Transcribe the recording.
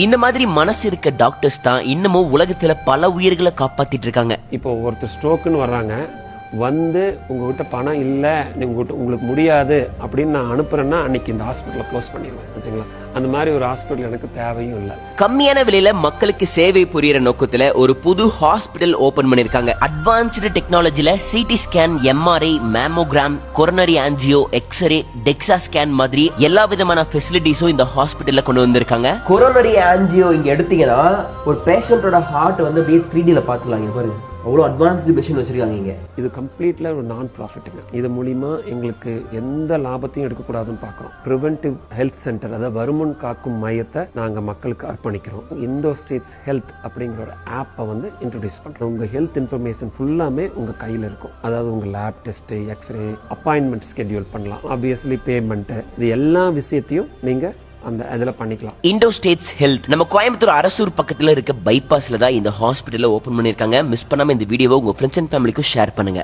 இந்த மாதிரி மனசு இருக்க டாக்டர்ஸ் தான் இன்னமும் உலகத்துல பல உயிர்களை காப்பாத்திட்டு இருக்காங்க. இப்போ ஒருத்தர் ஸ்ட்ரோக்குன்னு வர்றாங்க, வந்து உங்ககிட்ட பணம் இல்லை, உங்களுக்கு முடியாது அப்படின்னு நான் அனுப்புறேன்னா அன்னைக்கு இந்த ஹாஸ்பிட்டலை க்ளோஸ் பண்ணிடுவேன் வச்சுங்களா. அந்த மாதிரி ஒரு ஹாஸ்பிட்டல் எனக்கு தேவையும் இல்லை. கம்மியான விலையில மக்களுக்கு சேவை புரியற நோக்கத்துல ஒரு புது ஹாஸ்பிட்டல் ஓபன் பண்ணிருக்காங்க. அட்வான்ஸ்டு டெக்னாலஜில CT scan, MRI, mammogram, coronary angio, X ray, DEXA scan மாதிரி எல்லா விதமான ஃபெசிலிட்டிஸும் இந்த ஹாஸ்பிட்டல்ல கொண்டு வந்திருக்காங்க. கொரோனரி ஆஞ்சியோ இங்க எடுத்தீங்கன்னா ஒரு பேஷண்டோட ஹார்ட் வந்து அப்படியே 3Dல பாத்துலாம். இங்க பாருங்க, அவ்வளோ அட்வான்ஸ்டு மிஷின் வச்சிருக்காங்க இங்க. இது கம்ப்ளீட்ல ஒரு நான் ப்ராஃபிட்டுங்க. இது மூலியமா எங்களுக்கு எந்த லாபத்தையும் எடுக்கக்கூடாதுன்னு பார்க்குறோம். ப்ரிவென்டிவ் ஹெல்த் சென்டர், அதாவது வருமுன் காக்கும் மையத்தை நாங்கள் மக்களுக்கு அர்ப்பணிக்கிறோம். இந்தோ ஸ்டேட்ஸ் ஹெல்த் அப்படிங்கிற ஒரு ஆப்பை வந்து இன்ட்ரடியூஸ் பண்ணுறோம். உங்கள் ஹெல்த் இன்ஃபர்மேஷன் ஃபுல்லாமே உங்கள் கையில் இருக்கும். அதாவது உங்கள் lab test, X-ray, appointment schedule பண்ணலாம், ஆப்வியஸ்லி பேமெண்ட்டு, இது எல்லா விஷயத்தையும் நீங்கள் அந்த அதில் பண்ணிக்கலாம். இண்டோ ஸ்டேட்ஸ் ஹெல்த் நம்ம கோயம்புத்தூர் அரசூர் பக்கத்துல இருக்க பைபாஸ்ல தான் இந்த ஹாஸ்பிட்டலை ஓபன் பண்ணிருக்காங்க. மிஸ் பண்ணாம இந்த வீடியோவை உங்க ஃப்ரெண்ட்ஸ் அண்ட் ஃபேமிலிக்கும் ஷேர் பண்ணுங்க.